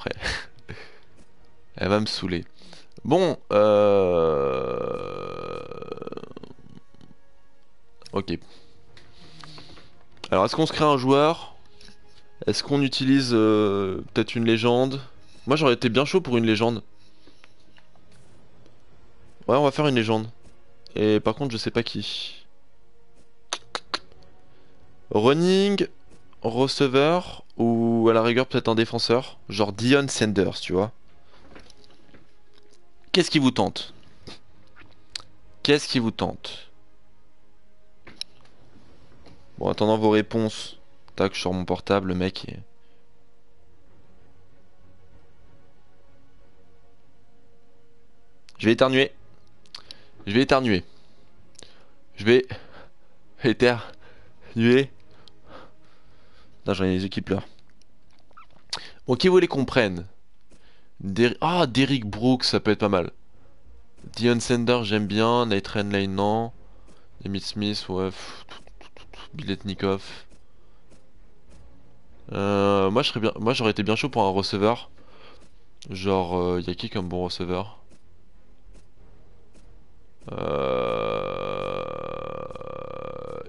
après. Elle va me saouler. Bon, ok. Alors, est-ce qu'on se crée un joueur? Est-ce qu'on utilise peut-être une légende? Moi, j'aurais été bien chaud pour une légende. Ouais, on va faire une légende. Et par contre, je sais pas qui. Running, receveur, ou à la rigueur peut-être un défenseur. Genre Dion Sanders, tu vois. Qu'est-ce qui vous tente? Qu'est-ce qui vous tente? Bon, attendant vos réponses. Tac, sur mon portable, le mec est... Je vais éternuer. Je vais éternuer. Je vais éternuer. Putain, j'en ai les équipes là. Bon, qui vous les comprennent? Ah, Derrick Brooks, ça peut être pas mal. Dion Sanders, j'aime bien. Nathan Lane, non. Emmitt Smith, ouais. Biletnikov. Moi, je serais bien... Moi, j'aurais été bien chaud pour un receveur. Genre, y a qui comme bon receveur?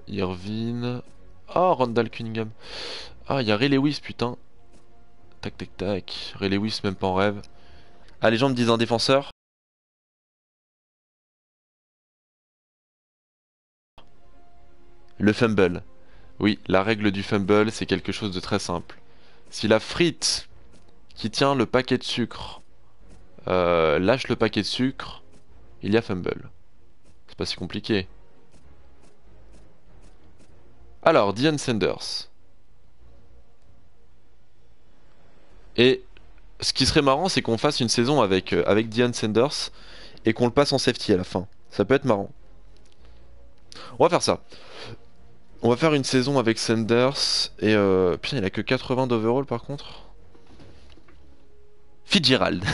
Irvine. Ah, Randall Cunningham. Ah, y a Ray Lewis, putain. Tac, tac, tac. Ray Lewis, même pas en rêve. Ah, les gens me disent un défenseur. Le fumble. Oui, la règle du fumble, c'est quelque chose de très simple. Si la frite qui tient le paquet de sucre lâche le paquet de sucre, il y a fumble. C'est pas si compliqué. Alors, Dion Sanders. Et ce qui serait marrant, c'est qu'on fasse une saison avec Dion Sanders et qu'on le passe en safety à la fin. Ça peut être marrant. On va faire ça. On va faire une saison avec Sanders et putain, il a que 80 d'overall par contre. Fitzgerald.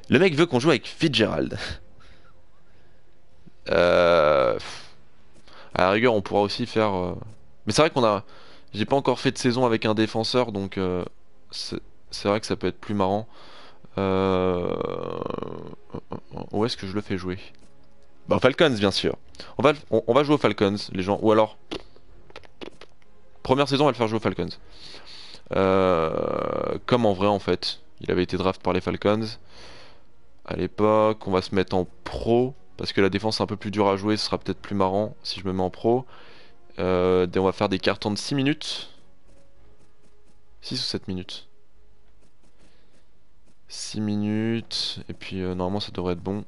Le mec veut qu'on joue avec Fitzgerald. Euh... À la rigueur, on pourra aussi faire. Mais c'est vrai qu'on a. J'ai pas encore fait de saison avec un défenseur, donc c'est c'est vrai que ça peut être plus marrant. Euh... Où est-ce que je le fais jouer? Bah, Falcons, bien sûr. On va jouer aux Falcons, les gens. Ou alors, première saison, on va le faire jouer aux Falcons. Comme en vrai, en fait. Il avait été draft par les Falcons. À l'époque, on va se mettre en pro. Parce que la défense est un peu plus dure à jouer, ce sera peut-être plus marrant si je me mets en pro. On va faire des cartons de 6 minutes. 6 ou 7 minutes. 6 minutes. Et puis normalement ça devrait être bon.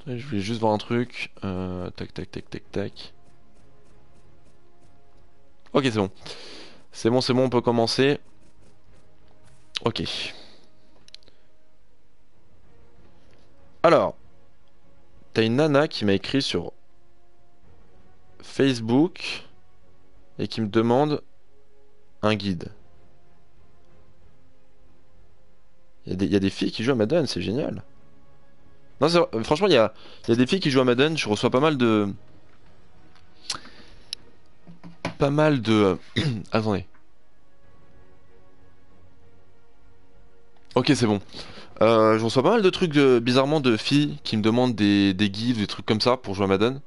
Je voulais juste voir un truc. Tac tac tac tac tac. Ok, c'est bon. C'est bon, on peut commencer. Ok. Alors, t'as une nana qui m'a écrit sur Facebook et qui me demande un guide. Il y a des filles qui jouent à Madden, c'est génial. Non, franchement, il y a des filles qui jouent à Madden, je reçois pas mal de... Pas mal de... Attendez. Ok, c'est bon. Je reçois pas mal de trucs, bizarrement, de filles qui me demandent des gifs, des trucs comme ça pour jouer à Madden.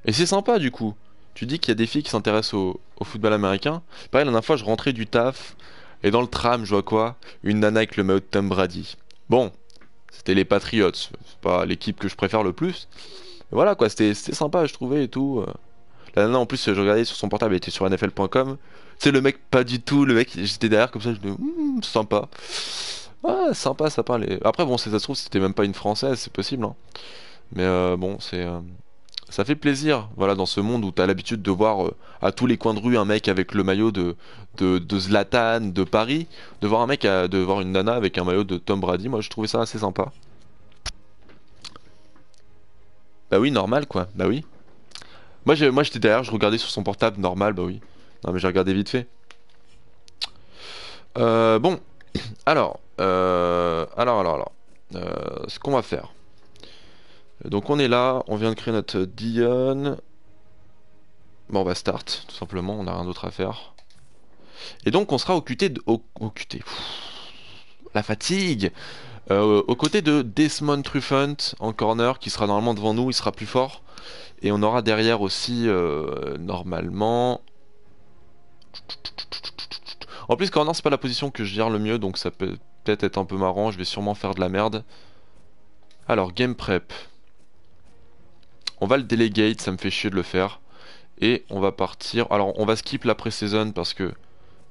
Et c'est sympa, du coup. Tu dis qu'il y a des filles qui s'intéressent au football américain. Pareil, la dernière fois, je rentrais du taf, et dans le tram, je vois quoi? Une nana avec le maillot de Tom Brady. Bon, c'était les Patriots, c'est pas l'équipe que je préfère le plus. Mais voilà, quoi, c'était sympa, je trouvais, et tout. La nana, en plus, je regardais sur son portable, elle était sur NFL.com. C'est le mec, pas du tout, le mec, j'étais derrière comme ça, je me dis, sympa. Ah, sympa, ça parlait. Après, bon, si ça se trouve, c'était même pas une française, c'est possible, hein. Mais bon, ça fait plaisir, voilà, dans ce monde où t'as l'habitude de voir à tous les coins de rue un mec avec le maillot de Zlatan, de Paris, de voir un mec, de voir une nana avec un maillot de Tom Brady, moi je trouvais ça assez sympa. Bah oui, normal quoi, bah oui. Moi j'étais derrière, je regardais sur son portable, normal, bah oui. Non mais j'ai regardé vite fait. Bon, ce qu'on va faire. Donc on est là, on vient de créer notre Dion. Bon, on va start, tout simplement, on n'a rien d'autre à faire. Et donc on sera au QT, au QT. La fatigue. Aux côtés de Desmond Trufant en corner qui sera normalement devant nous, il sera plus fort. Et on aura derrière aussi normalement. En plus corner c'est pas la position que je gère le mieux donc ça peut peut-être être un peu marrant, je vais sûrement faire de la merde. Alors game prep. On va le delegate, ça me fait chier de le faire. Et on va partir. Alors on va skip la pré-saison parce que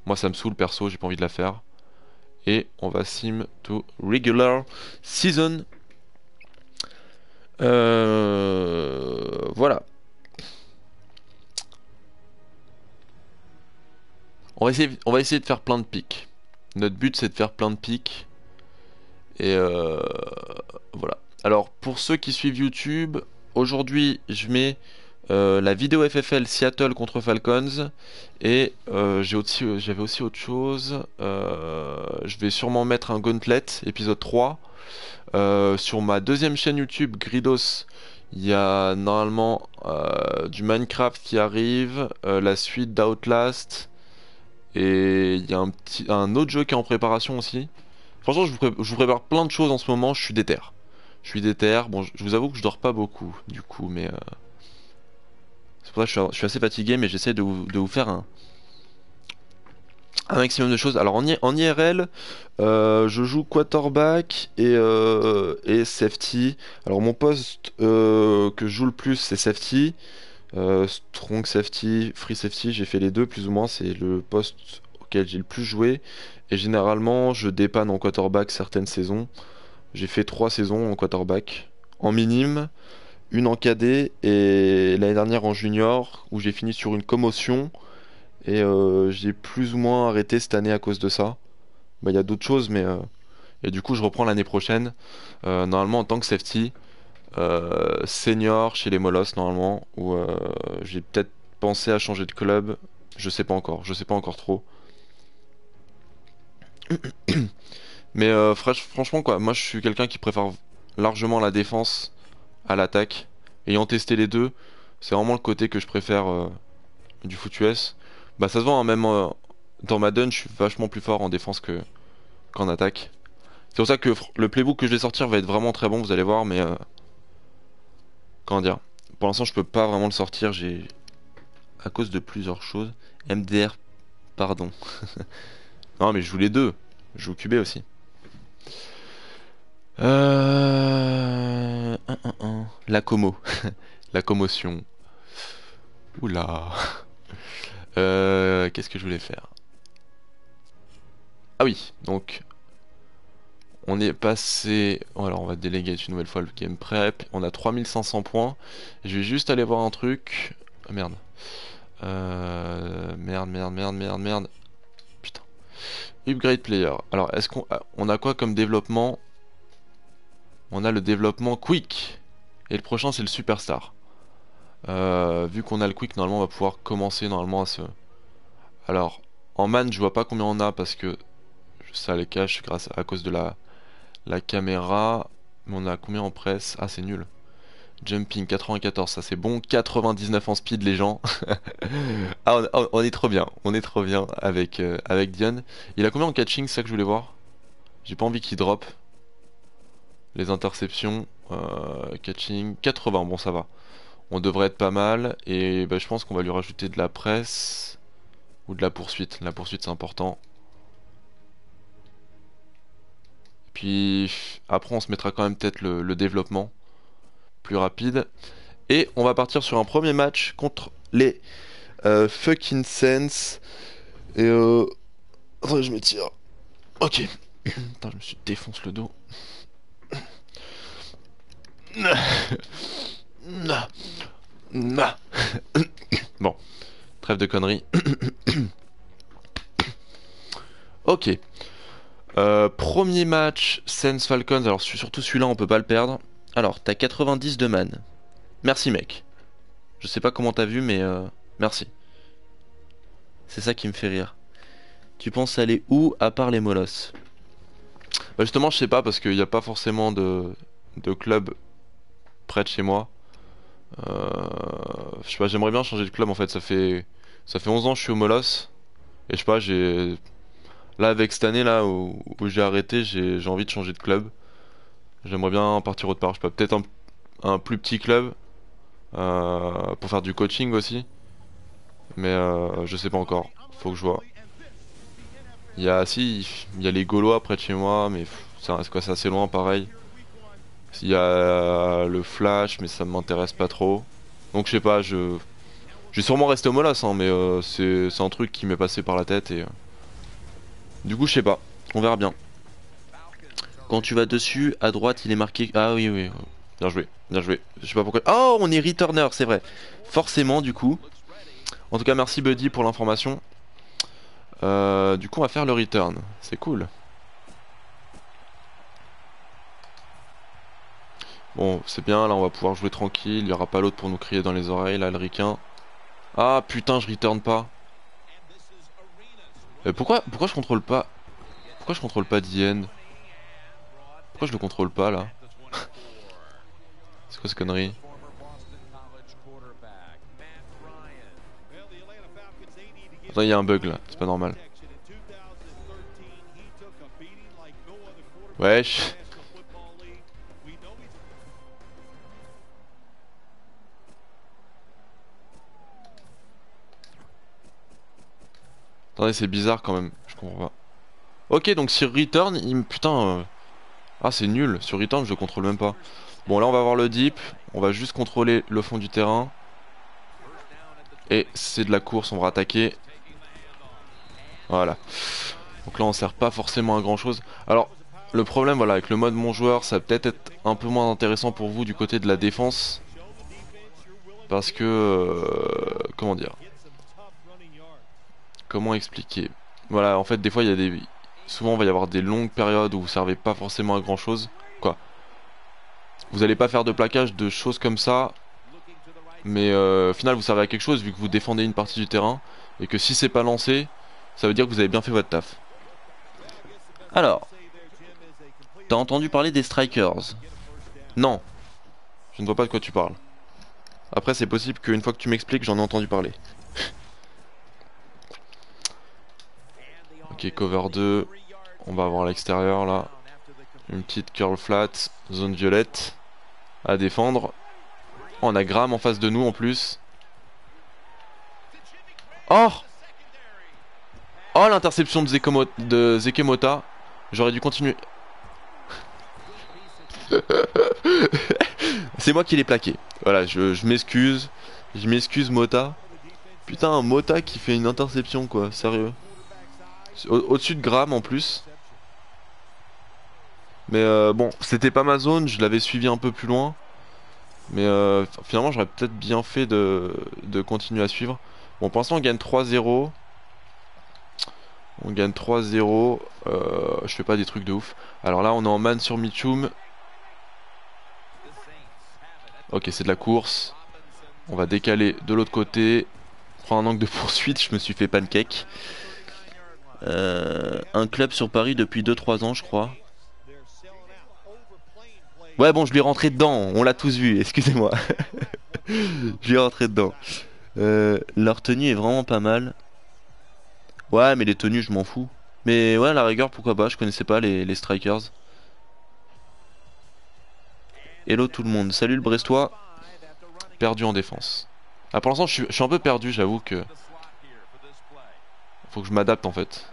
moi ça me saoule perso, j'ai pas envie de la faire. Et on va sim to regular season. Voilà. On va essayer de faire plein de pics. Notre but c'est de faire plein de pics. Et voilà. Alors pour ceux qui suivent YouTube, aujourd'hui je mets la vidéo FFL Seattle contre Falcons et j'avais aussi autre chose. Je vais sûrement mettre un Gauntlet épisode 3. Sur ma deuxième chaîne YouTube Gridos, il y a normalement du Minecraft qui arrive, la suite d'Outlast et il y a un autre jeu qui est en préparation aussi. Franchement, je vous prépare plein de choses en ce moment, je suis déter. Je suis déter. Bon, je vous avoue que je dors pas beaucoup, du coup, mais c'est pour ça que je suis assez fatigué, mais j'essaie de vous faire un maximum de choses. Alors en IRL, je joue quarterback et safety. Alors mon poste que je joue le plus, c'est safety. Strong safety, free safety, j'ai fait les deux plus ou moins, c'est le poste auquel j'ai le plus joué. Et généralement, je dépanne en quarterback certaines saisons. J'ai fait 3 saisons en quarterback, en minime, une en cadet et l'année dernière en junior où j'ai fini sur une commotion et j'ai plus ou moins arrêté cette année à cause de ça. Bah, il y a d'autres choses, mais et du coup, je reprends l'année prochaine, normalement en tant que safety. Senior chez les Molosses normalement ou j'ai peut-être pensé à changer de club, je sais pas encore trop. Mais franchement quoi, moi je suis quelqu'un qui préfère largement la défense à l'attaque. Ayant testé les deux, c'est vraiment le côté que je préfère du foot US. Bah ça se voit hein, même dans Madden, je suis vachement plus fort en défense que qu'en attaque. C'est pour ça que le playbook que je vais sortir va être vraiment très bon, vous allez voir, mais comment dire, pour l'instant je peux pas vraiment le sortir, j'ai à cause de plusieurs choses. MDR, pardon. Non mais je joue les deux, je joue QB aussi. La commo, la commotion. Oula. Qu'est-ce que je voulais faire? Ah oui, donc on est passé. Alors on va déléguer une nouvelle fois le game prep. On a 3500 points. Je vais juste aller voir un truc. Ah, merde. Merde. Putain. Upgrade player. Alors est-ce qu'on a quoi comme développement? On a le développement quick. Et le prochain c'est le superstar. Vu qu'on a le quick, normalement on va pouvoir commencer normalement à se. Alors en man je vois pas combien on a parce que ça les cache grâce à cause de la caméra. Mais on a combien en presse? Ah c'est nul. Jumping 94, ça c'est bon. 99 en speed les gens. Ah on est trop bien. On est trop bien avec Dion. Il a combien en catching, c'est ça que je voulais voir. J'ai pas envie qu'il drop. Les interceptions. Catching 80, bon ça va. On devrait être pas mal. Et bah, je pense qu'on va lui rajouter de la presse. Ou de la poursuite. La poursuite c'est important. Puis après on se mettra quand même peut-être le développement plus rapide. Et on va partir sur un premier match contre les fucking Saints. Et attends, je me tire. Ok. Attends, je me suis défonce le dos. Bon, trêve de conneries. Ok. Premier match, Saints Falcons. Alors surtout celui-là, on peut pas le perdre. Alors, t'as 90 de man. Merci mec. Je sais pas comment t'as vu, mais merci. C'est ça qui me fait rire. Tu penses aller où à part les molosses? Bah justement, je sais pas parce qu'il n'y a pas forcément de club près de chez moi. Je sais pas, j'aimerais bien changer de club en fait. Ça fait 11 ans que je suis au Molosse. Et je sais pas, là avec cette année là où j'ai arrêté, j'ai envie de changer de club. J'aimerais bien partir autre part, je sais pas, peut-être un plus petit club pour faire du coaching aussi. Mais je sais pas encore, faut que je vois. Il y a les Gaulois près de chez moi, mais c'est quoi, c'est assez loin pareil. Il y a le Flash, mais ça m'intéresse pas trop. Donc je sais pas, je vais sûrement rester au Molas, hein, mais c'est un truc qui m'est passé par la tête et du coup je sais pas, on verra bien. Quand tu vas dessus, à droite il est marqué. Ah oui, oui, oui. Bien joué, bien joué. Je sais pas pourquoi. Oh, on est returner, c'est vrai. Forcément, du coup. En tout cas, merci Buddy pour l'information. Du coup, on va faire le return. C'est cool. Bon, c'est bien, là on va pouvoir jouer tranquille. Il n'y aura pas l'autre pour nous crier dans les oreilles, là, le ricain. Ah putain, je return pas. Pourquoi je contrôle pas. Pourquoi je contrôle pas Dien? Pourquoi je le contrôle pas là? C'est quoi cette connerie? Attends, il y a un bug là, c'est pas normal. Wesh. Attendez, c'est bizarre quand même, je comprends pas. Ok, donc sur return, putain. Ah, c'est nul, sur return je le contrôle même pas. Bon, là on va voir le deep, on va juste contrôler le fond du terrain. Et c'est de la course, on va attaquer. Voilà. Donc là on sert pas forcément à grand chose. Alors, le problème voilà, avec le mode mon joueur, ça va peut-être être un peu moins intéressant pour vous du côté de la défense. Parce que... comment dire? Comment expliquer? Voilà, en fait des fois il y a des... Souvent il va y avoir des longues périodes où vous servez pas forcément à grand chose. Quoi? Vous allez pas faire de plaquage de choses comme ça. Mais au final vous servez à quelque chose vu que vous défendez une partie du terrain. Et que si c'est pas lancé, ça veut dire que vous avez bien fait votre taf. Alors, t'as entendu parler des strikers? Non, je ne vois pas de quoi tu parles. Après c'est possible qu'une fois que tu m'expliques j'en ai entendu parler. Ok, cover 2. On va avoir à l'extérieur là. Une petite curl flat, zone violette. À défendre. Oh, on a Graham en face de nous en plus. Oh! Oh, l'interception de Zekemota. J'aurais dû continuer. C'est moi qui l'ai plaqué. Voilà, je m'excuse. Je m'excuse Mota. Putain, un Mota qui fait une interception quoi, sérieux. Au-dessus de Graham en plus. Mais bon, c'était pas ma zone, je l'avais suivi un peu plus loin. Mais finalement, j'aurais peut-être bien fait de continuer à suivre. Bon, pour l'instant, on gagne 3-0. On gagne 3-0. Je fais pas des trucs de ouf. Alors là, on est en man sur Mitchum. Ok, c'est de la course. On va décaler de l'autre côté. Prendre un angle de poursuite, je me suis fait pancake. Un club sur Paris depuis 2-3 ans, je crois. Ouais, bon, je lui ai rentré dedans. On l'a tous vu, excusez-moi. Je lui ai rentré dedans. Leur tenue est vraiment pas mal. Ouais, mais les tenues, je m'en fous. Mais ouais, à la rigueur, pourquoi pas, je connaissais pas les strikers. Hello tout le monde, salut le Brestois. Perdu en défense. Ah, pour l'instant, je suis un peu perdu, j'avoue que... Faut que je m'adapte en fait.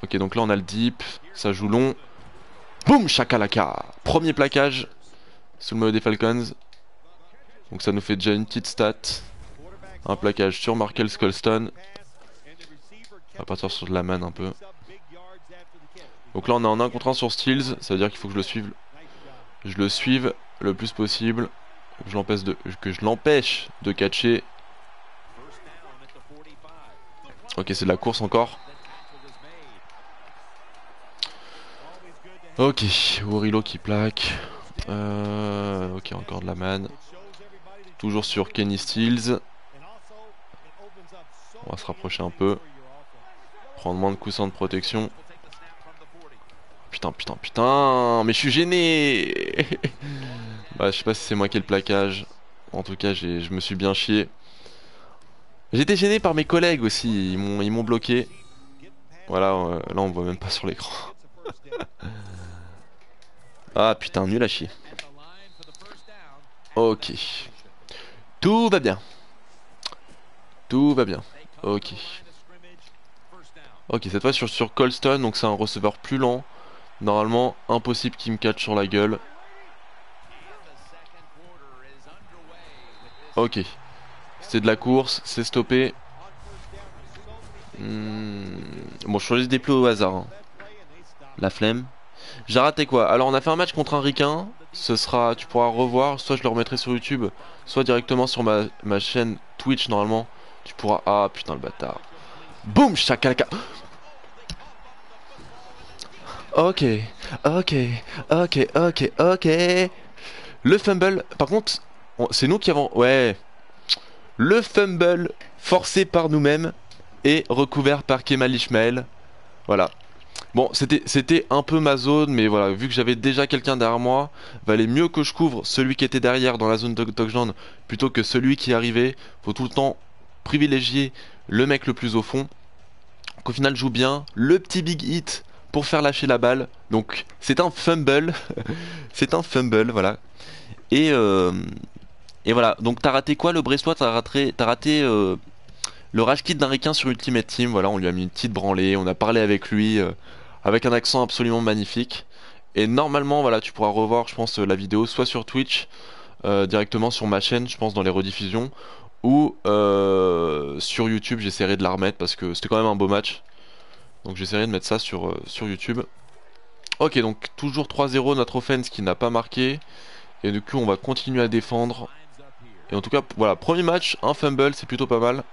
Ok, donc là on a le deep, ça joue long. Boum, chakalaka. Premier plaquage sous le maillot des Falcons. Donc ça nous fait déjà une petite stat. Un plaquage sur Markel Scolston. On va partir sur de la manne un peu. Donc là on est en 1 contre 1 sur Steals. Ça veut dire qu'il faut que je le suive le plus possible. Que je l'empêche de catcher. Ok, c'est de la course encore. Ok, Worilo qui plaque. Ok, encore de la manne. Toujours sur Kenny Steals. On va se rapprocher un peu. Prendre moins de coussins de protection. Putain, putain, putain. Mais je suis gêné. Bah, je sais pas si c'est moi qui ai le plaquage. En tout cas, je me suis bien chié. J'étais gêné par mes collègues aussi, ils m'ont bloqué. Voilà, là on voit même pas sur l'écran. Ah putain, nul à chier. Ok. Tout va bien. Tout va bien. Ok. Ok, cette fois sur Colston, donc c'est un receveur plus lent. Normalement, impossible qu'il me catch sur la gueule. Ok. C'était de la course, c'est stoppé. Bon, je choisis des plots au hasard, hein. La flemme. J'ai raté quoi? Alors on a fait un match contre un ricain. Ce sera, tu pourras revoir. Soit je le remettrai sur YouTube, soit directement sur ma chaîne Twitch normalement. Tu pourras. Ah putain le bâtard. Boum chakalaka. Ok, ok, ok, ok, ok. Le fumble. Par contre, c'est nous qui avons. Ouais. Le fumble forcé par nous-mêmes et recouvert par Kemal Ishmael. Voilà. Bon, c'était un peu ma zone, mais voilà, vu que j'avais déjà quelqu'un derrière moi, valait mieux que je couvre celui qui était derrière dans la zone de touchdown plutôt que celui qui arrivait. Faut tout le temps privilégier le mec le plus au fond. Qu'au final joue bien, le petit big hit pour faire lâcher la balle. Donc c'est un fumble, c'est un fumble, voilà. Et, euh, et voilà, donc t'as raté quoi le Brestois? T'as raté le rage kit d'un requin sur Ultimate Team. Voilà, on lui a mis une petite branlée, on a parlé avec lui avec un accent absolument magnifique. Et normalement, voilà, tu pourras revoir, je pense, la vidéo soit sur Twitch, directement sur ma chaîne, je pense, dans les rediffusions, ou sur YouTube. J'essaierai de la remettre parce que c'était quand même un beau match. Donc j'essaierai de mettre ça sur YouTube. Ok, donc toujours 3-0 notre offense qui n'a pas marqué. Et du coup, on va continuer à défendre. Et en tout cas, voilà, premier match, un fumble, c'est plutôt pas mal.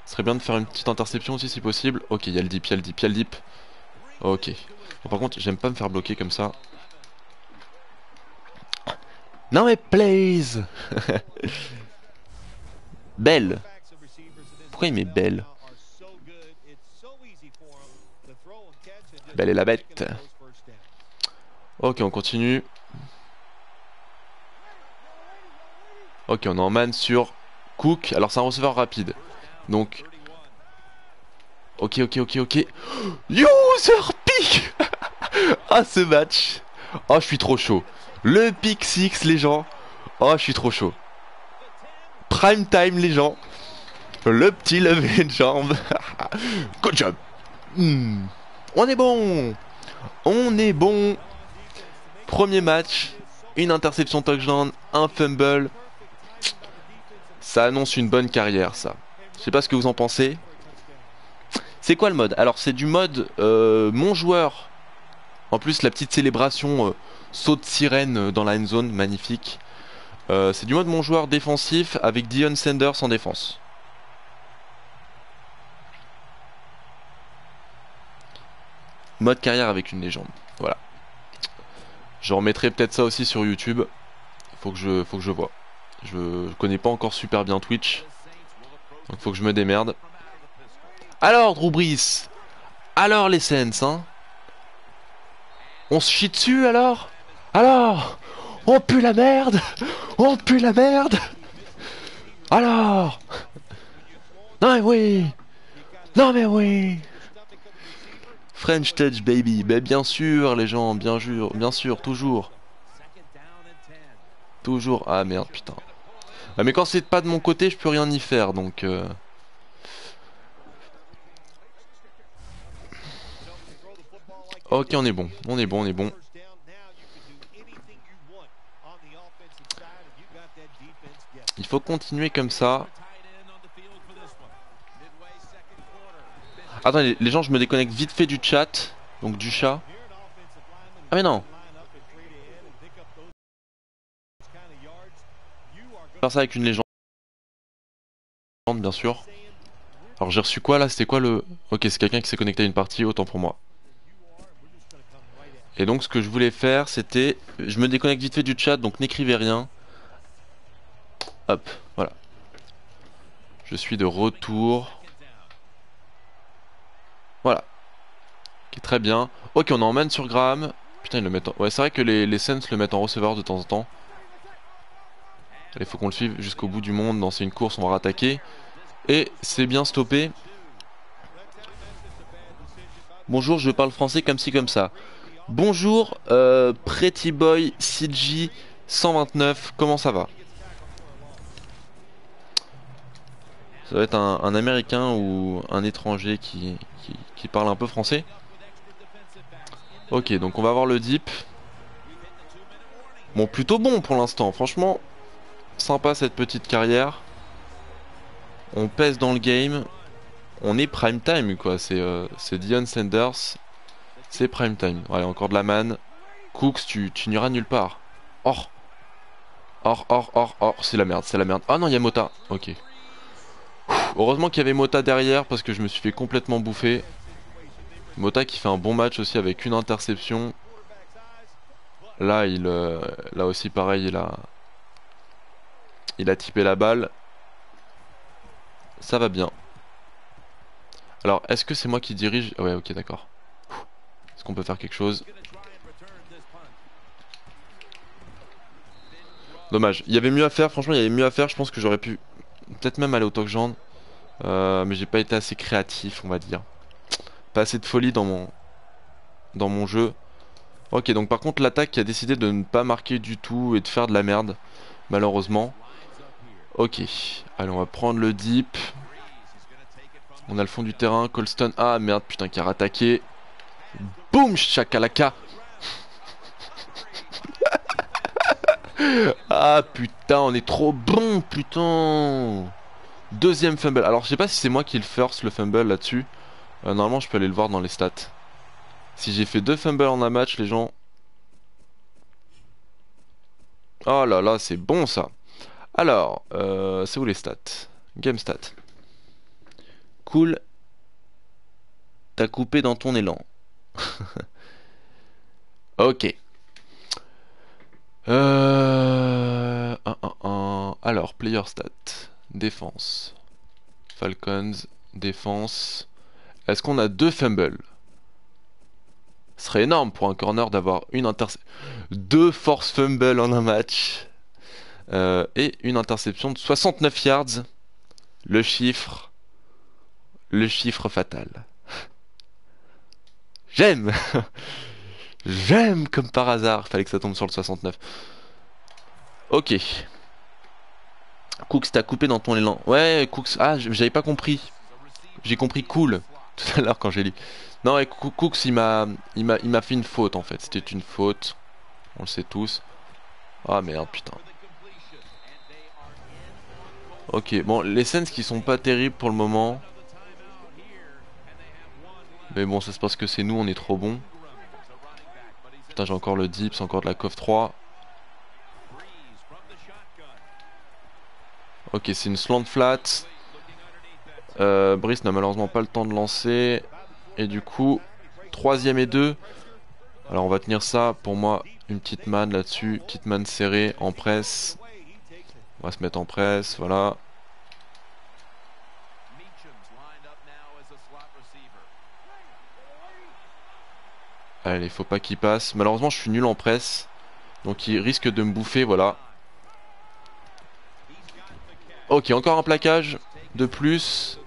Ce serait bien de faire une petite interception aussi si possible. Ok, il y a le dip, il y a le dip, il y a le dip. Ok. Bon, par contre, j'aime pas me faire bloquer comme ça. Non mais please. Belle. Pourquoi il met belle? Belle est la bête. Ok, on continue. Ok, on est en man sur Cook. Alors c'est un receveur rapide. Donc... Ok, ok, ok, ok. User pick. Ah, ce match. Oh, je suis trop chaud. Le pick 6, les gens. Oh, je suis trop chaud. Prime time, les gens. Le petit lever de jambe. Good job. On est bon. On est bon. Premier match. Une interception touchdown. Un fumble. Ça annonce une bonne carrière, ça. Je sais pas ce que vous en pensez. C'est quoi le mode? Alors, c'est du mode mon joueur. En plus, la petite célébration saut de sirène dans la end zone, magnifique. C'est du mode mon joueur défensif avec Dion Sanders en défense. Mode carrière avec une légende. Voilà. Je remettrai peut-être ça aussi sur YouTube. Faut que je vois. Je connais pas encore super bien Twitch. Donc faut que je me démerde. Alors Drew Brees. Alors les Saints, hein. On se chie dessus alors? Alors? On pue la merde. On pue la merde. Alors? Non mais oui. Non mais oui. French Touch baby. Ben bien sûr les gens, bien sûr, toujours. Toujours. Ah merde putain. Ah, mais quand c'est pas de mon côté, je peux rien y faire donc. Ok, on est bon, on est bon, on est bon. Il faut continuer comme ça. Attends, les gens, je me déconnecte vite fait du chat, donc du chat. Ah mais non. Faire ça avec une légende, bien sûr. Alors j'ai reçu quoi là? C'était quoi le... Ok, c'est quelqu'un qui s'est connecté à une partie, autant pour moi. Et donc ce que je voulais faire, c'était... Je me déconnecte vite fait du chat, donc n'écrivez rien. Hop, voilà. Je suis de retour. Voilà. Ok, très bien. Ok, on est en man sur Graham. Putain, ils le mettent en... Ouais, c'est vrai que les Saints le mettent en receveur de temps en temps. Il faut qu'on le suive jusqu'au bout du monde. Dans C'est une course, on va rattaquer. Et c'est bien stoppé. Bonjour, je parle français comme ci comme ça. Bonjour, Pretty Boy CG 129, comment ça va? Ça va être un Américain ou un étranger qui parle un peu français. Ok, donc on va voir le deep. Bon, plutôt bon pour l'instant, franchement. Sympa cette petite carrière. On pèse dans le game. On est prime time quoi, c'est Deion Sanders. C'est prime time. Allez, encore de la manne. Cooks, tu n'iras nulle part. Or, or, c'est la merde, c'est la merde. Ah non, il y a Mota. Ok. Heureusement qu'il y avait Mota derrière parce que je me suis fait complètement bouffer. Mota qui fait un bon match aussi avec une interception. Là, là aussi pareil, il a typé la balle. Ça va bien. Alors, est-ce que c'est moi qui dirige? Ouais, ok, d'accord. Est-ce qu'on peut faire quelque chose? Dommage. Il y avait mieux à faire, franchement, il y avait mieux à faire. Je pense que j'aurais pu peut-être même aller au touchdown. Mais j'ai pas été assez créatif, on va dire. Pas assez de folie dans mon jeu. Ok, donc par contre, l'attaque qui a décidé de ne pas marquer du tout et de faire de la merde, malheureusement. Ok, allez, on va prendre le deep. On a le fond du terrain, Colston. Ah merde, putain, qui a rattaqué. Boum, chakalaka. Ah putain, on est trop bon, putain. Deuxième fumble. Alors, je sais pas si c'est moi qui le force le fumble là-dessus. Normalement, je peux aller le voir dans les stats. Si j'ai fait 2 fumbles en un match, les gens. Oh là là, c'est bon ça. Alors, c'est où les stats? Game stats. Cool, t'as coupé dans ton élan. Ok. Alors, player stats. Défense. Falcons. Défense. Est-ce qu'on a 2 fumbles? Ce serait énorme pour un corner d'avoir une interception. 2 force fumbles en un match. Et une interception de 69 yards. Le chiffre. Le chiffre fatal. J'aime. J'aime comme par hasard. Fallait que ça tombe sur le 69. Ok. Cooks, t'as coupé dans ton élan. Ouais, Cooks. Ah, j'avais pas compris. J'ai compris cool tout à l'heure quand j'ai lu. Non, et Cooks, il m'a fait une faute en fait. C'était une faute. On le sait tous. Ah merde, putain. Ok, bon, les scènes qui sont pas terribles pour le moment. Mais bon, ça se passe que c'est nous, on est trop bons. Putain, j'ai encore le dips, encore de la coff 3. Ok, c'est une slant flat. Brice n'a malheureusement pas le temps de lancer. Et du coup, 3ème et 2. Alors on va tenir ça, pour moi, une petite manne là-dessus. Petite manne serrée, en presse. On va se mettre en presse, voilà. Allez, faut pas qu'il passe. Malheureusement, je suis nul en presse. Donc il risque de me bouffer, voilà. Ok, encore un plaquage de plus.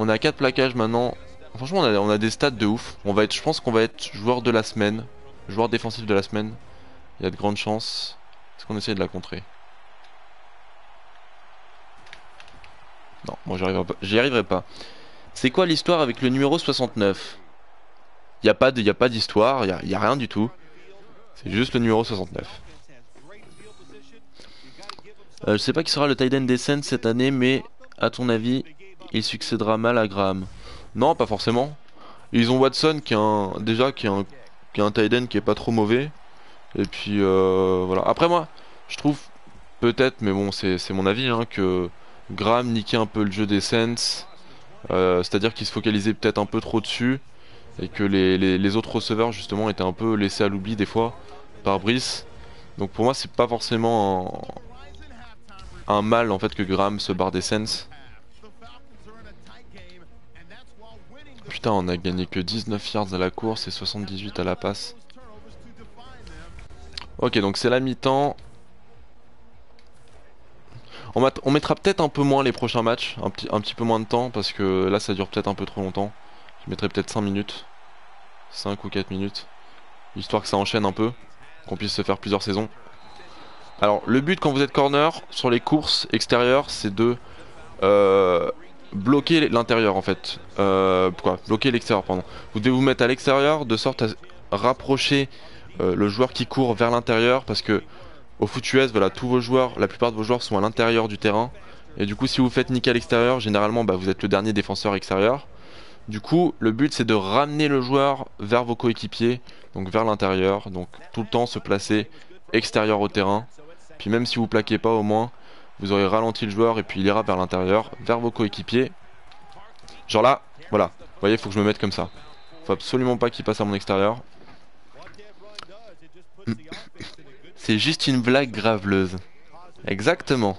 On a 4 plaquages maintenant. Franchement, on a des stats de ouf. Je pense qu'on va être joueur de la semaine. Joueur défensif de la semaine. Il y a de grandes chances. Est-ce qu'on essaie de la contrer? Non, moi j'y arriverai pas. C'est quoi l'histoire avec le numéro 69? Il n'y a pas d'histoire, y a rien du tout. C'est juste le numéro 69. Je sais pas qui sera le tight end des Saints cette année, mais à ton avis, il succédera mal à Graham? Non, pas forcément. Ils ont Watson qui est un tight end qui est pas trop mauvais. Et puis voilà. Après moi, je trouve peut-être, mais bon, c'est mon avis, hein, que Graham niquait un peu le jeu des Saints. C'est-à-dire qu'il se focalisait peut-être un peu trop dessus. Et que les autres receveurs justement étaient un peu laissés à l'oubli des fois par Brice. Donc pour moi c'est pas forcément un mal en fait que Graham se barre des Saints. Putain, on a gagné que 19 yards à la course et 78 à la passe. Ok, donc c'est la mi-temps. On mettra peut-être un peu moins les prochains matchs, un petit peu moins de temps, parce que là ça dure peut-être un peu trop longtemps. Je mettrai peut-être 5 minutes, 5 ou 4 minutes, histoire que ça enchaîne un peu, qu'on puisse se faire plusieurs saisons. Alors le but quand vous êtes corner, sur les courses extérieures, c'est de bloquer l'intérieur en fait. Bloquer l'extérieur, pardon. Vous devez vous mettre à l'extérieur de sorte à rapprocher le joueur qui court vers l'intérieur, parce que au foot US, voilà, tous vos joueurs, la plupart de vos joueurs sont à l'intérieur du terrain. Et du coup, si vous faites niquer à l'extérieur, généralement, bah, vous êtes le dernier défenseur extérieur. Du coup, le but, c'est de ramener le joueur vers vos coéquipiers, donc vers l'intérieur. Donc, tout le temps se placer extérieur au terrain. Puis même si vous plaquez pas, au moins, vous aurez ralenti le joueur et puis il ira vers l'intérieur, vers vos coéquipiers. Genre là, voilà. Vous voyez, il faut que je me mette comme ça. Faut absolument pas qu'il passe à mon extérieur. C'est juste une blague graveleuse. Exactement.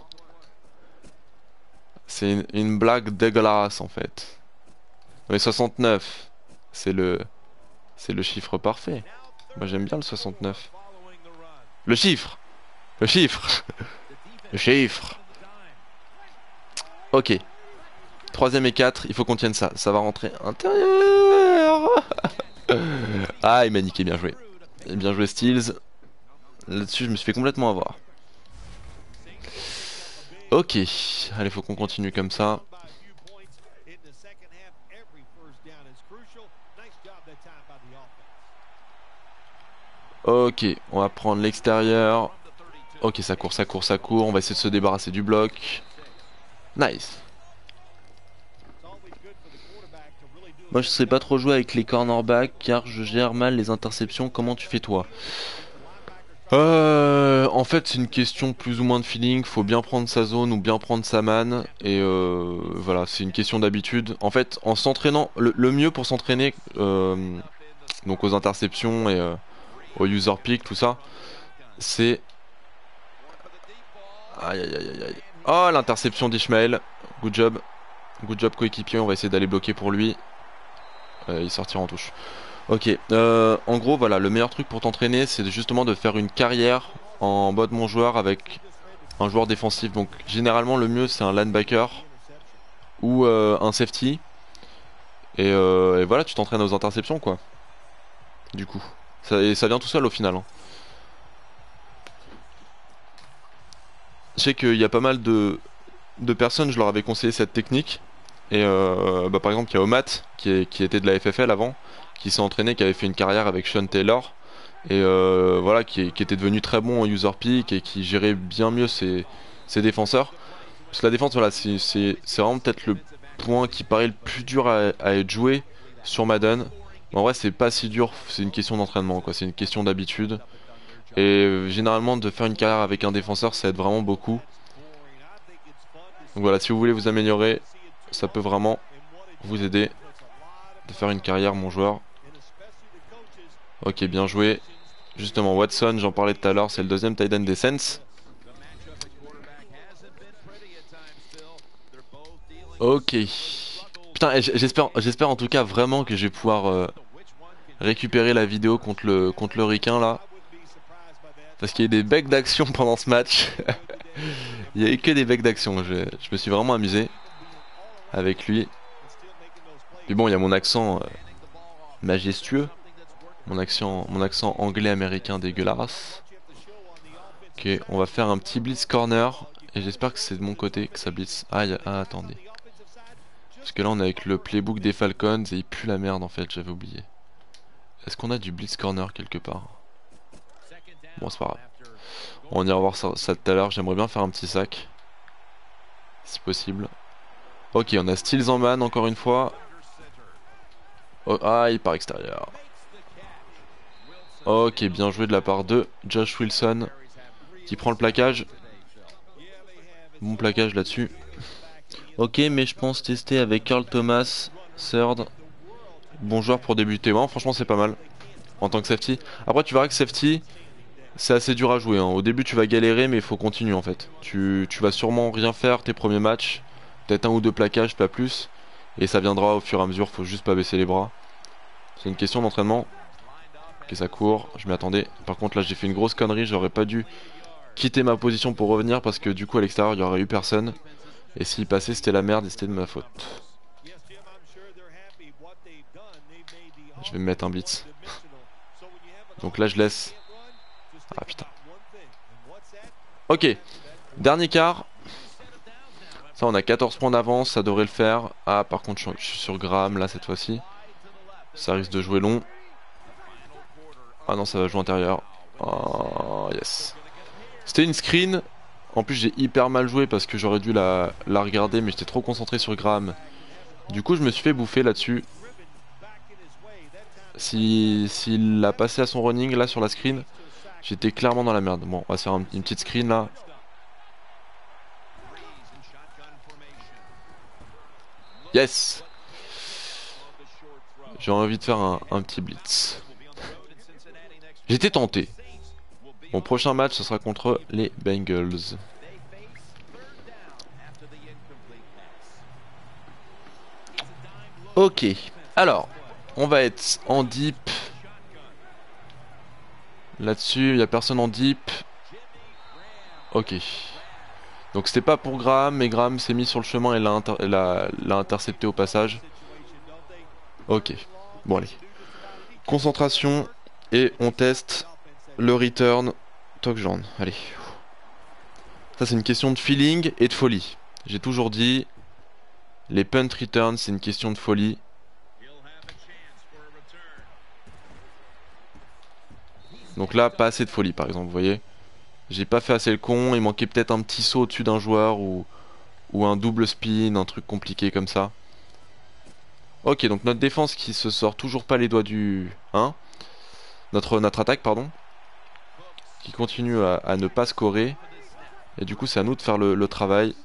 C'est une blague dégueulasse en fait. Mais 69, c'est le chiffre parfait. Moi j'aime bien le 69. Le chiffre! Le chiffre! Le chiffre! Ok. Troisième et 4, il faut qu'on tienne ça. Ça va rentrer intérieur. Ah, il m'a niqué, bien joué. Et bien joué Steels. Là-dessus, je me suis fait complètement avoir. Ok, allez, faut qu'on continue comme ça. Ok, on va prendre l'extérieur. Ok, ça court, ça court, ça court. On va essayer de se débarrasser du bloc. Nice. Moi, je sais pas trop jouer avec les cornerbacks car je gère mal les interceptions. Comment tu fais toi? En fait, c'est une question plus ou moins de feeling. Faut bien prendre sa zone ou bien prendre sa manne. Et voilà, c'est une question d'habitude. En fait, en s'entraînant, le mieux pour s'entraîner, donc aux interceptions et au user pick, tout ça, c'est. Aïe aïe aïe aïe aïe. Oh, l'interception d'Ishmael. Good job. Good job, coéquipier. On va essayer d'aller bloquer pour lui. Il sortira en touche. Ok, en gros, voilà, le meilleur truc pour t'entraîner, c'est justement de faire une carrière en mode mon joueur avec un joueur défensif. Donc, généralement, le mieux, c'est un linebacker ou un safety. Et voilà, tu t'entraînes aux interceptions, quoi. Du coup, et ça vient tout seul au final, hein. Je sais qu'il y a pas mal de personnes, je leur avais conseillé cette technique. Et bah, par exemple, il y a Omat qui était de la FFL avant, qui s'est entraîné, qui avait fait une carrière avec Sean Taylor. Et voilà, qui était devenu très bon en user pick et qui gérait bien mieux ses défenseurs. Parce que la défense, voilà, c'est vraiment peut-être le point qui paraît le plus dur à être joué sur Madden. Mais en vrai, c'est pas si dur, c'est une question d'entraînement, quoi. C'est une question d'habitude. Et généralement, de faire une carrière avec un défenseur, ça aide vraiment beaucoup. Donc voilà, si vous voulez vous améliorer, ça peut vraiment vous aider de faire une carrière, mon joueur. Ok, bien joué. Justement, Watson, j'en parlais tout à l'heure, c'est le deuxième tight end des Saints. Ok. Putain, j'espère en tout cas vraiment que je vais pouvoir récupérer la vidéo contre le Ricain là. Parce qu'il y a eu des becs d'action pendant ce match. Il y a eu que des becs d'action. Je me suis vraiment amusé avec lui. Puis bon, il y a mon accent majestueux. Mon accent anglais-américain dégueulasse. Ok, on va faire un petit blitz corner. Et j'espère que c'est de mon côté que ça blitz. Attendez. Parce que là on est avec le playbook des Falcons et il pue la merde en fait, j'avais oublié. Est-ce qu'on a du blitz corner quelque part? Bon, c'est pas grave. On ira voir ça tout à l'heure, j'aimerais bien faire un petit sac. Si possible. Ok, on a Steels en man encore une fois. Oh, il part extérieur. Ok, bien joué de la part de Josh Wilson qui prend le plaquage. Bon plaquage là-dessus. Ok, mais je pense tester avec Carl Thomas, third. Bon joueur pour débuter. Ouais, franchement, c'est pas mal en tant que safety. Après, tu verras que safety, c'est assez dur à jouer, hein. Au début, tu vas galérer, mais il faut continuer en fait. Tu vas sûrement rien faire tes premiers matchs. Peut-être un ou deux plaquages, pas plus. Et ça viendra au fur et à mesure, faut juste pas baisser les bras. C'est une question d'entraînement. Ok, ça court, je m'y attendais. Par contre, là, j'ai fait une grosse connerie, j'aurais pas dû quitter ma position pour revenir parce que du coup à l'extérieur il y aurait eu personne. Et s'il passait c'était la merde et c'était de ma faute. Je vais me mettre un blitz. Donc là je laisse. Ah putain. Ok. Dernier quart. Ça on a 14 points d'avance, ça devrait le faire. Ah par contre je suis sur Graham là cette fois-ci. Ça risque de jouer long. Ah non ça va jouer intérieur. Oh yes. C'était une screen. En plus j'ai hyper mal joué parce que j'aurais dû la regarder mais j'étais trop concentré sur Graham. Du coup je me suis fait bouffer là-dessus. S'il l'a passé à son running là sur la screen, j'étais clairement dans la merde. Bon on va se faire une petite screen là. Yes. J'ai envie de faire un petit blitz. J'étais tenté. Mon prochain match ce sera contre les Bengals. Ok, alors on va être en deep. Là-dessus, il n'y a personne en deep. Ok. Donc c'était pas pour Graham, mais Graham s'est mis sur le chemin et l'a intercepté au passage. Ok. Bon allez. Concentration. Et on teste le return. Touchdown. Allez. Ça c'est une question de feeling et de folie. J'ai toujours dit, les punt returns c'est une question de folie. Donc là, pas assez de folie par exemple, vous voyez. J'ai pas fait assez le con, il manquait peut-être un petit saut au-dessus d'un joueur ou un double spin, un truc compliqué comme ça. Ok, donc notre défense qui se sort toujours pas les doigts du... Hein, notre attaque, pardon. Qui continue à ne pas scorer. Et du coup, c'est à nous de faire le travail.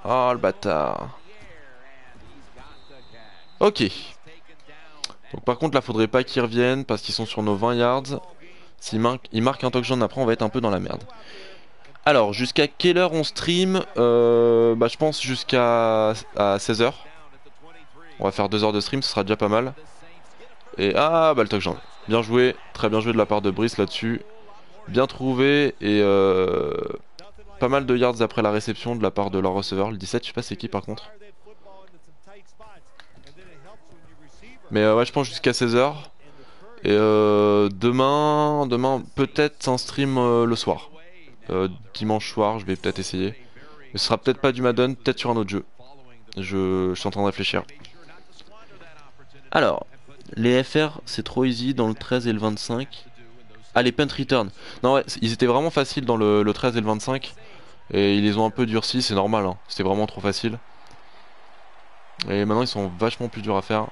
Oh, le bâtard. Ok. Donc par contre, là, faudrait pas qu'ils reviennent parce qu'ils sont sur nos 20 yards. S'ils marquent un touchdown après, on va être un peu dans la merde. Alors, jusqu'à quelle heure on stream? Bah, je pense jusqu'à 16h. On va faire 2 heures de stream, ce sera déjà pas mal. Et ah, bah le touchdown. Bien joué, très bien joué de la part de Brice là-dessus. Bien trouvé et pas mal de yards après la réception de la part de leur receveur. Le 17, je sais pas c'est qui par contre. Mais ouais, je pense jusqu'à 16h. Et demain peut-être un stream le soir. Dimanche soir, je vais peut-être essayer. Mais ce sera peut-être pas du Madden, peut-être sur un autre jeu. Je suis en train de réfléchir. Alors, les FR, c'est trop easy dans le 13 et le 25. Ah, les punt return. Non, ouais, ils étaient vraiment faciles dans le 13 et le 25. Et ils les ont un peu durcis, c'est normal. Hein. C'était vraiment trop facile. Et maintenant, ils sont vachement plus durs à faire.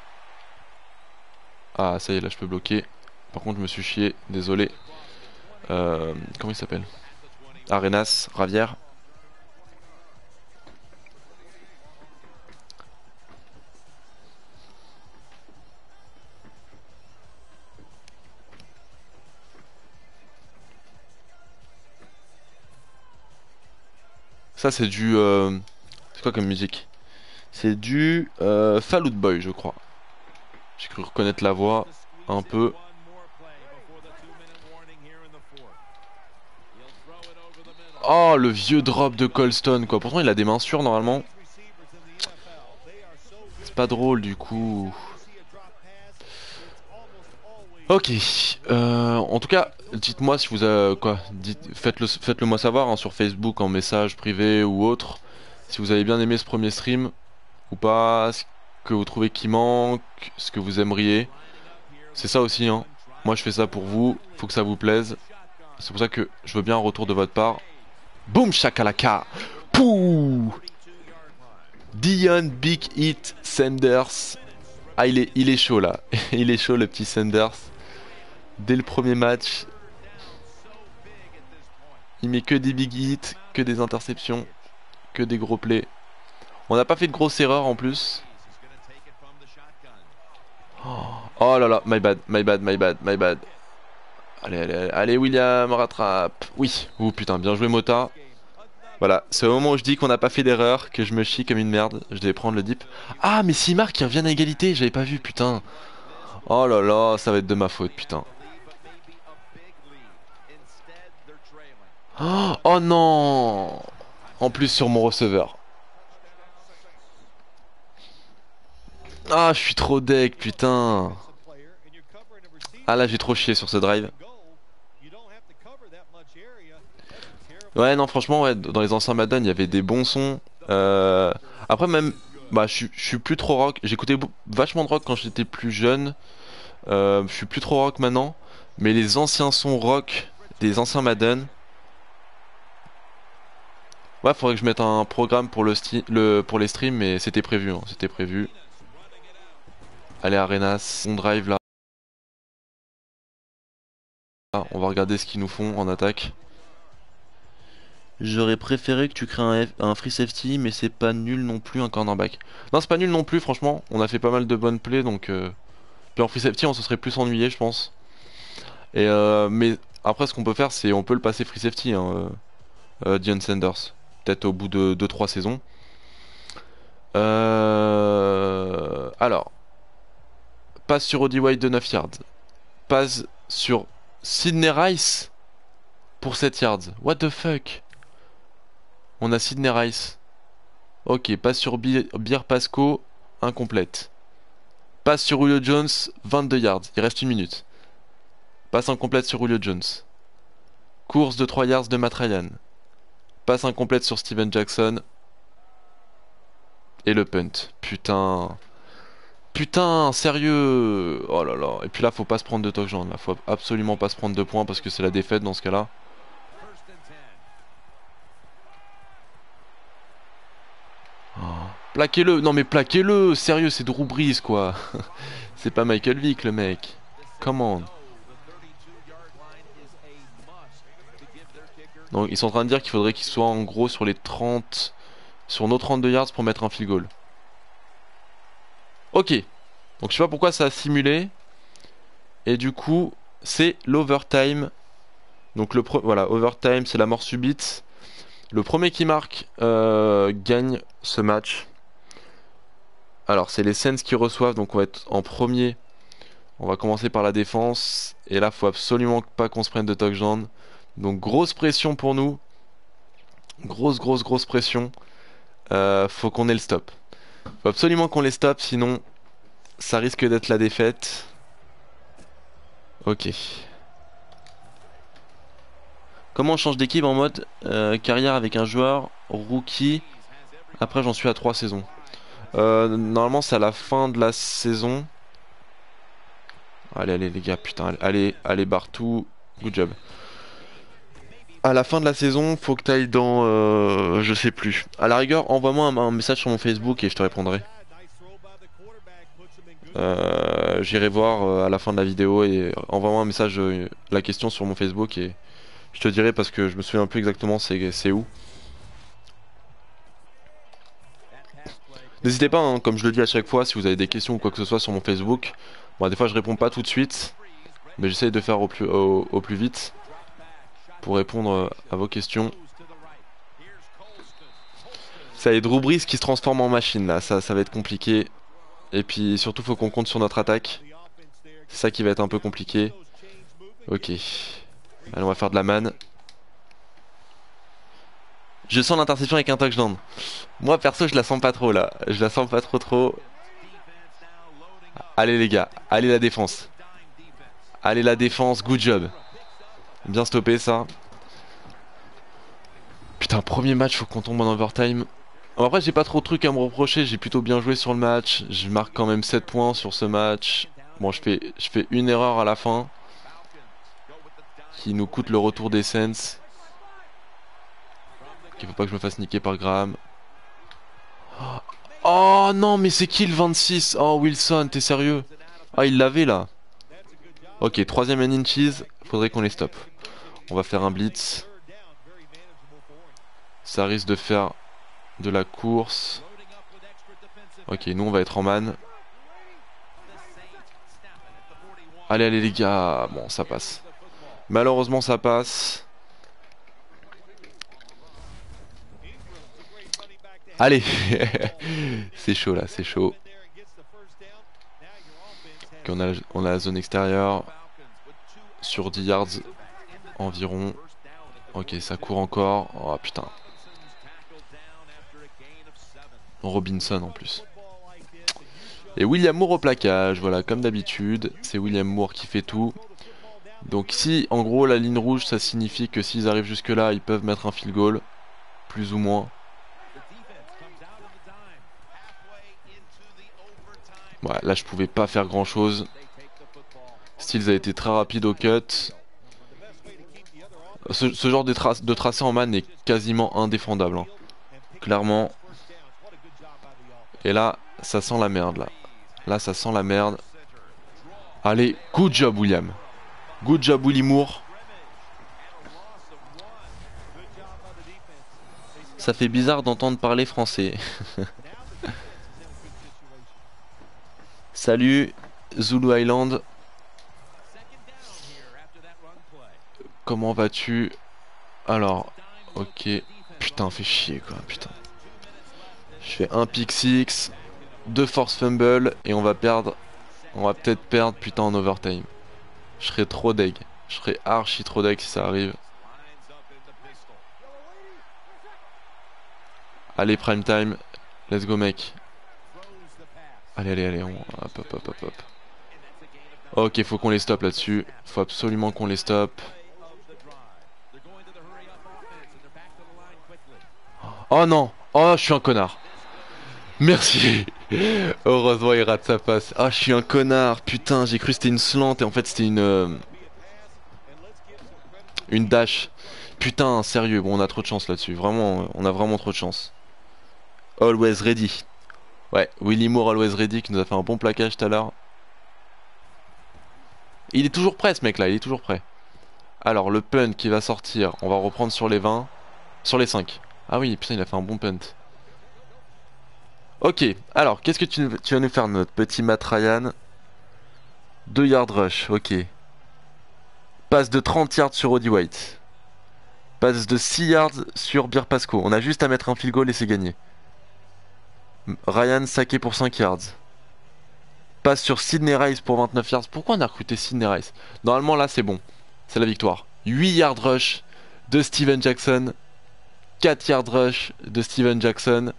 Ah, ça y est, là, je peux bloquer. Par contre, je me suis chié, désolé. Comment il s'appelle? Arenas, Ravière. Ça, c'est du... c'est quoi comme musique? C'est du Fall Out Boy, je crois. J'ai cru reconnaître la voix un peu. Oh, le vieux drop de Colston, quoi. Pourtant, il a des mains sûres, normalement. C'est pas drôle, du coup. Ok. En tout cas, dites-moi si vous avez... Quoi? Faites-le moi savoir, hein, sur Facebook, en message privé ou autre. Si vous avez bien aimé ce premier stream ou pas. Ce que vous trouvez qui manque. Ce que vous aimeriez. C'est ça aussi, hein. Moi, je fais ça pour vous. Faut que ça vous plaise. C'est pour ça que je veux bien un retour de votre part. Boum shakalaka. Pouh. Dion Big Hit Sanders. Ah il est chaud là. Il est chaud le petit Sanders. Dès le premier match. Il met que des big hits, que des interceptions, que des gros plays. On n'a pas fait de grosses erreurs en plus. Oh là là, my bad, my bad, my bad, my bad. Allez, allez, allez, allez William, rattrape. Oui, oh putain, bien joué Mota. Voilà, c'est au moment où je dis qu'on n'a pas fait d'erreur que je me chie comme une merde. Je devais prendre le dip. Ah, mais s'il marque, il revient à égalité. J'avais pas vu, putain. Oh là là, ça va être de ma faute, putain. Oh, oh non! En plus sur mon receveur. Ah, je suis trop deck, putain. Ah là, j'ai trop chié sur ce drive. Ouais, non, franchement, ouais, dans les anciens Madden, il y avait des bons sons. Euh, Après, même, bah, je suis plus trop rock. J'écoutais vachement de rock quand j'étais plus jeune. Je suis plus trop rock maintenant. Mais les anciens sons rock des anciens Madden. Ouais, faudrait que je mette un programme pour pour les streams, mais c'était prévu, hein, c'était prévu. Allez, Arenas, on drive là. On va regarder ce qu'ils nous font en attaque. J'aurais préféré que tu crées un free safety, mais c'est pas nul non plus un cornerback. Non, c'est pas nul non plus, franchement. On a fait pas mal de bonnes plays, donc. Puis en free safety, on se serait plus ennuyé, je pense. Mais après, ce qu'on peut faire, c'est on peut le passer free safety, hein, Deion Sanders. Peut-être au bout de 2-3 saisons. Alors, passe sur Odie White de 9 yards. Passe sur Sidney Rice pour 7 yards. What the fuck? On a Sidney Rice. Ok, passe sur Beer Pasco, incomplète. Passe sur Julio Jones, 22 yards. Il reste une minute. Passe incomplète sur Julio Jones. Course de 3 yards de Matt Ryan. Passe incomplète sur Steven Jackson. Et le punt. Putain. Putain, sérieux. Oh là là. Et puis là, faut pas se prendre de touchdown. Là, faut absolument pas se prendre de points parce que c'est la défaite dans ce cas-là. Oh. Plaquez-le. Non mais plaquez-le. Sérieux, c'est Drew Brees quoi. C'est pas Michael Vick le mec. Come on. Donc ils sont en train de dire qu'il faudrait qu'il soit en gros sur les 30... Sur nos 32 yards pour mettre un field goal. Ok. Donc je sais pas pourquoi ça a simulé. Et du coup, c'est l'overtime. Donc voilà, overtime, c'est la mort subite. Le premier qui marque gagne ce match. Alors c'est les Saints qui reçoivent, donc on va être en premier. On va commencer par la défense. Et là, faut absolument pas qu'on se prenne de touchdown. Donc grosse pression pour nous. Grosse pression. Faut qu'on ait le stop. Faut absolument qu'on les stoppe, sinon ça risque d'être la défaite. Ok. Comment on change d'équipe en mode carrière avec un joueur rookie? Après j'en suis à 3 saisons. Normalement c'est à la fin de la saison. Allez les gars, putain, allez Bartou, good job. À la fin de la saison, faut que t'ailles dans je sais plus. À la rigueur, envoie-moi un message sur mon Facebook et je te répondrai. J'irai voir à la fin de la vidéo et envoie-moi un message, la question sur mon Facebook et je te dirai parce que je me souviens plus exactement c'est où. N'hésitez pas, hein, comme je le dis à chaque fois, si vous avez des questions ou quoi que ce soit sur mon Facebook. Bon, des fois je réponds pas tout de suite, mais j'essaye de faire au plus vite pour répondre à vos questions. Ça y est, Drew Brees qui se transforme en machine là, ça va être compliqué. Et puis surtout faut qu'on compte sur notre attaque. C'est ça qui va être un peu compliqué. Ok. Allez, on va faire de la manne. Je sens l'interception avec un touchdown. Moi perso je la sens pas trop là. Je la sens pas trop. Allez les gars, allez la défense. Allez la défense, good job. Bien stoppé ça. Putain, premier match, faut qu'on tombe en overtime. Bon, après j'ai pas trop de trucs à me reprocher, j'ai plutôt bien joué sur le match. Je marque quand même 7 points sur ce match. Bon je fais une erreur à la fin. Qui nous coûte le retour des Saints. Il faut pas que je me fasse niquer par Graham. Oh non, mais c'est qui le 26? Oh Wilson, t'es sérieux? Ah, il l'avait là. Ok, troisième and inches, faudrait qu'on les stoppe. On va faire un blitz. Ça risque de faire de la course. Ok, nous on va être en man. Allez les gars. Bon, ça passe. Malheureusement ça passe. Allez. C'est chaud là, c'est chaud. Ok, on a la zone extérieure. Sur 10 yards environ. Ok, ça court encore. Oh putain. Robinson en plus. Et William Moore au plaquage, voilà, comme d'habitude. C'est William Moore qui fait tout. Donc si, en gros, la ligne rouge, ça signifie que s'ils arrivent jusque là, ils peuvent mettre un field goal. Plus ou moins. Ouais, là je pouvais pas faire grand chose. Stills a été très rapide au cut. Ce genre de tracé en man est quasiment indéfendable, hein. Clairement. Et là, ça sent la merde là. Là, ça sent la merde. Allez, good job William. Good job Willy Moore. Ça fait bizarre d'entendre parler français. Salut Zulu Island. Comment vas-tu? Alors, ok. Putain, fait chier quoi, putain. Je fais un pick six, 2 force fumble et on va perdre. On va peut-être perdre putain en overtime. Je serais trop deg. Je serais archi trop deg si ça arrive. Allez prime time. Let's go mec. Allez allez allez. Hop hop hop hop hop. Ok, faut qu'on les stoppe là-dessus. Faut absolument qu'on les stoppe. Oh non. Oh je suis un connard. Merci. Heureusement il rate sa passe. Ah je suis un connard. Putain j'ai cru que c'était une slant et en fait c'était une dash. Putain sérieux. Bon on a trop de chance là-dessus. Vraiment on a vraiment trop de chance. Always ready. Ouais, Willy Moore always ready qui nous a fait un bon plaquage tout à l'heure. Il est toujours prêt ce mec là, il est toujours prêt. Alors le punt qui va sortir, on va reprendre sur les 20. Sur les 5. Ah oui, putain il a fait un bon punt. Ok, alors qu'est-ce que tu vas nous faire notre petit Matt Ryan? 2 yard rush, ok. Passe de 30 yards sur Roddy White. Passe de 6 yards sur Beer Pasco. On a juste à mettre un field goal et c'est gagné. Ryan saqué pour 5 yards. Passe sur Sidney Rice pour 29 yards. Pourquoi on a recruté Sidney Rice? Normalement là c'est bon. C'est la victoire. 8 yards rush de Steven Jackson. 4 yards rush de Steven Jackson.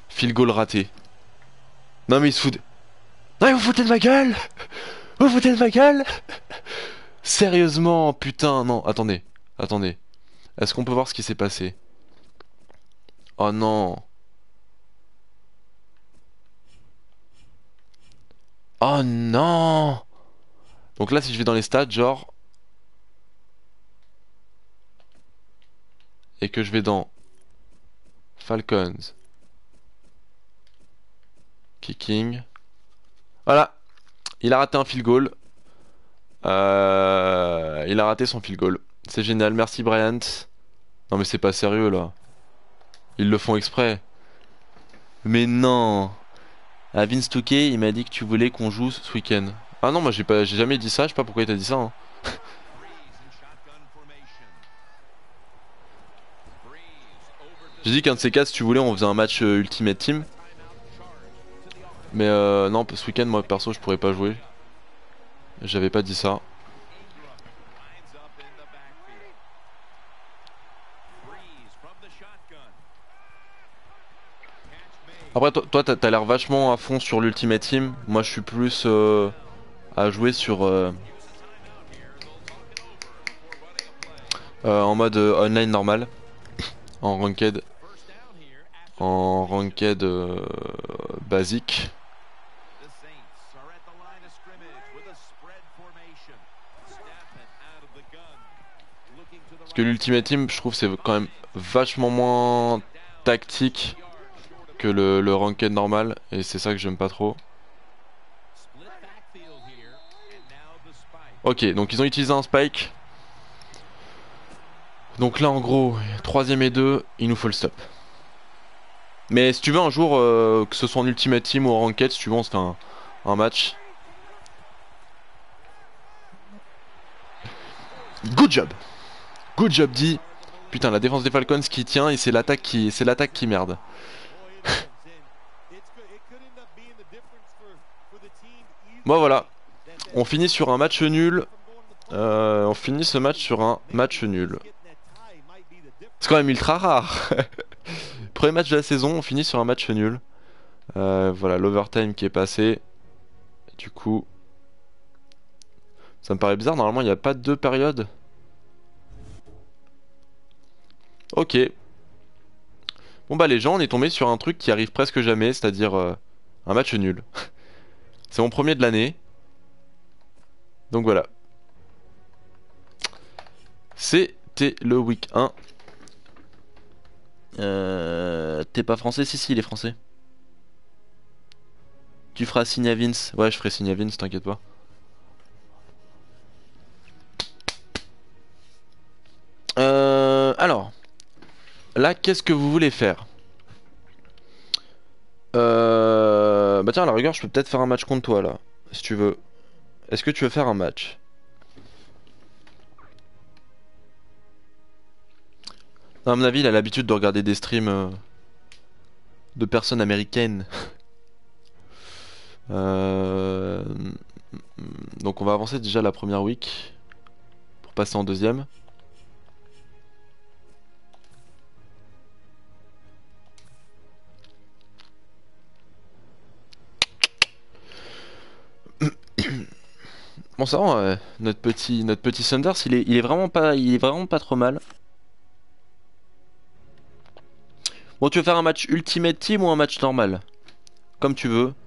Field goal raté. Non mais il se fout de... Non mais vous foutez de ma gueule. Vous foutez de ma gueule. Sérieusement, putain, non, attendez. Attendez. Est-ce qu'on peut voir ce qui s'est passé? Oh non. Oh non. Donc là si je vais dans les stats genre et que je vais dans Falcons Kicking. Voilà. Il a raté un field goal. Il a raté son field goal. C'est génial. Merci Bryant. Non mais c'est pas sérieux là. Ils le font exprès. Mais non. Ah, Vince Touquet, il m'a dit que tu voulais qu'on joue ce week-end. Ah non, moi j'ai jamais dit ça. Je sais pas pourquoi il t'a dit ça, hein. J'ai dit qu'un de ces quatre, si tu voulais, on faisait un match Ultimate Team. Mais non, ce week-end, moi perso, je pourrais pas jouer. J'avais pas dit ça. Après, toi t'as l'air vachement à fond sur l'Ultimate Team. Moi, je suis plus à jouer sur en mode online normal, en ranked, basique. Parce que l'Ultimate Team, je trouve, c'est quand même vachement moins tactique que le ranked normal, et c'est ça que j'aime pas trop. Ok, donc ils ont utilisé un spike. Donc là, en gros, 3ème et 2, il nous faut le stop. Mais si tu veux un jour, que ce soit en Ultimate Team ou en Ranked, si tu veux, on se fait un match. Good job. Good job dit. Putain, la défense des Falcons qui tient et c'est l'attaque qui merde. Bon voilà. On finit sur un match nul. On finit ce match sur un match nul. C'est quand même ultra rare. Premier match de la saison, on finit sur un match nul. Voilà, l'overtime qui est passé. Du coup, ça me paraît bizarre. Normalement, il n'y a pas deux périodes. Ok. Bon bah les gens, on est tombé sur un truc qui arrive presque jamais, c'est-à-dire un match nul. C'est mon premier de l'année. Donc voilà. C'était le week 1. T'es pas français? Si, si, il est français. Tu feras signe à Vince. Ouais, je ferai signe à Vince, t'inquiète pas. Alors, là, qu'est-ce que vous voulez faire? Bah tiens, à la rigueur, je peux peut-être faire un match contre toi, là, si tu veux. Est-ce que tu veux faire un match? À mon avis, il a l'habitude de regarder des streams de personnes américaines. Euh, Donc on va avancer déjà la première week pour passer en deuxième. Bon ça va, ouais. Notre petit Sanders, il est vraiment pas trop mal. Bon, tu veux faire un match Ultimate Team ou un match normal? Comme tu veux.